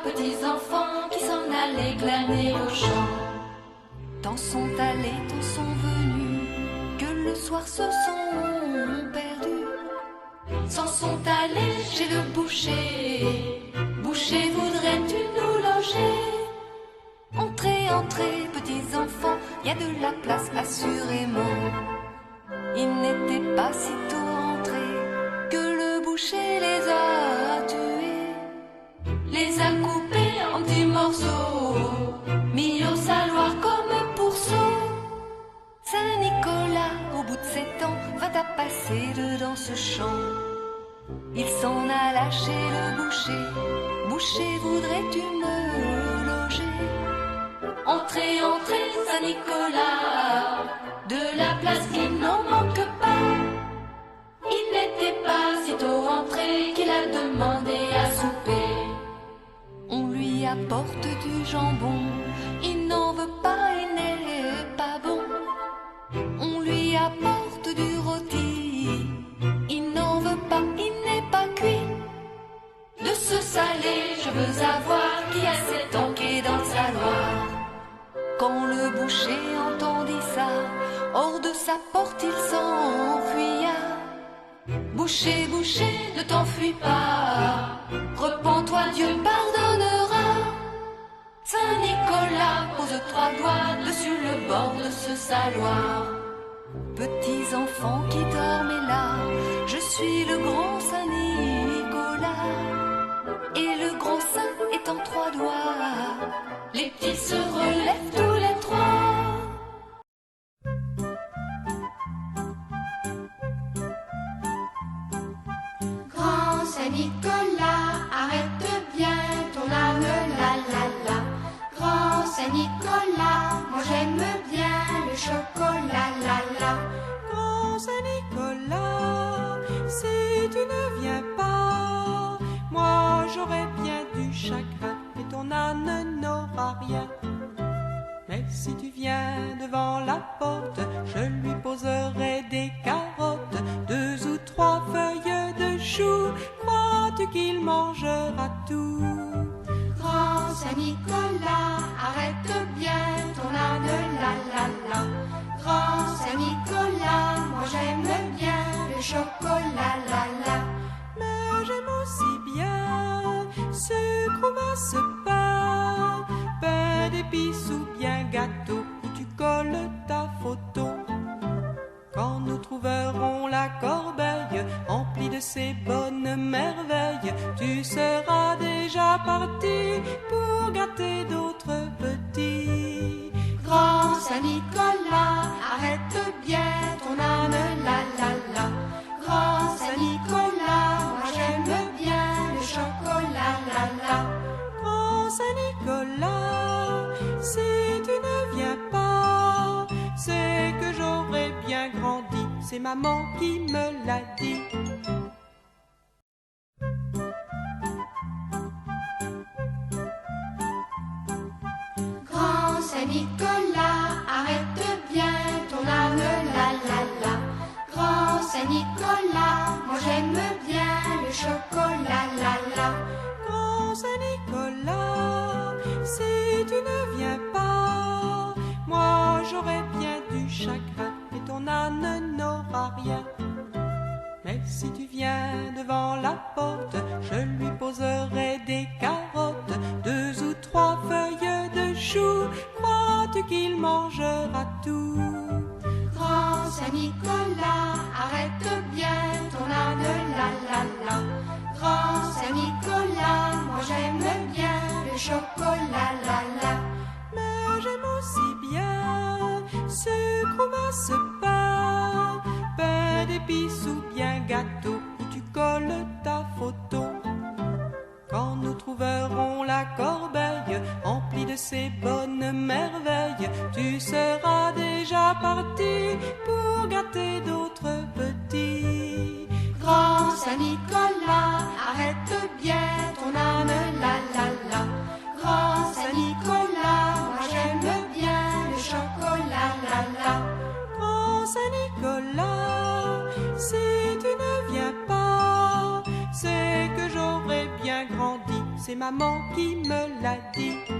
petits enfants qui s'en allaient glaner au champ. Tant sont allés, tant sont venus, que le soir se sont perdus. S'en sont allés chez le boucher. Boucher, voudrais-tu nous loger? Entrez, entrez, petits enfants, y a de la place assurément. Ils n'étaient pas si tôt entrés que le boucher les a tués. Les a coupés en petits morceaux, mis au saloir comme pourceaux. Saint-Nicolas, au bout de 7 ans, vint à passer dedans ce champ. Il s'en alla chez le boucher. Boucher, voudrais-tu me loger? Entrez, entrez, Saint-Nicolas, de la place il n'en manque pas. Il n'était pas si tôt entré qu'il a demandé à souper. On lui apporte du jambon, il n'en veut pas, il n'est pas bon. On lui apporte du rôti, il n'en veut pas, il n'est pas cuit. De ce salé, je veux avoir qui a 7 ans qui est dans le saloir. Quand le boucher entendit ça, hors de sa porte il s'enfuya. Boucher, boucher, ne t'enfuis pas, repens-toi, Dieu pardonnera. Saint-Nicolas pose 3 doigts dessus le bord de ce saloir. Petits enfants qui dormez là, je suis le grand Saint-Nicolas. Et le grand saint est en 3 doigts, les petits se relèvent tous les 3. Grand Saint-Nicolas, arrête bien ton âne, la la la. Grand Saint-Nicolas, moi j'aime bien le chocolat, la la. Grand Saint-Nicolas, si tu ne viens pas, moi j'aurais bien du chagrin et ton âne n'aura rien. Mais si tu viens devant la porte, je lui poserai des carottes, 2 ou 3 feuilles de choux. Crois-tu qu'il mangera tout? Grand Saint-Nicolas, arrête bien ton âne, la la la. Grand Saint-Nicolas, moi j'aime bien le chocolat, la la. Mais j'aime aussi bien sucre ou marcepain, pain d'épices ou bien gâteau où tu colles ta photo. Quand nous trouverons la corbeille emplie de ces bonnes merveilles, tu seras déjà parti pour gâter d'autres petits. Grand Saint-Nicolas, arrête bien ton âne, la la la. Grand Saint-Nicolas, moi j'aime bien le chocolat, la la. Grand Saint-Nicolas, si tu ne viens pas, c'est que j'aurais bien grandi, c'est maman qui me l'a dit. Grand Saint-Nicolas, arrête bien ton âne, la la la. Grand Saint-Nicolas, moi j'aime bien le chocolat, la la. Grand Saint-Nicolas, si tu ne viens pas, moi j'aurais bien du chagrin et ton âne n'aura rien. Mais si tu viens devant la porte, je lui poserai des carottes, 2 ou 3 feuilles de choux. Crois-tu qu'il mangera tout? Grand Saint-Nicolas, arrête bien ton âne, la la la. Grand Saint-Nicolas, moi j'aime bien le chocolat, la la. Mais j'aime aussi bien sucre ou marcepain, pain d'épices ou bien gâteau où tu colles ta photo. Quand nous trouverons la corbeille emplie de ces bonnes merveilles, tu seras déjà parti pour gâter d'autres petits. Grand Saint-Nicolas, arrête bien ton âne, la la la. Grand Saint-Nicolas, moi j'aime bien le chocolat, la la. Grand Saint-Nicolas, si tu ne viens pas, c'est que j'aurais bien grandi, c'est maman qui me l'a dit.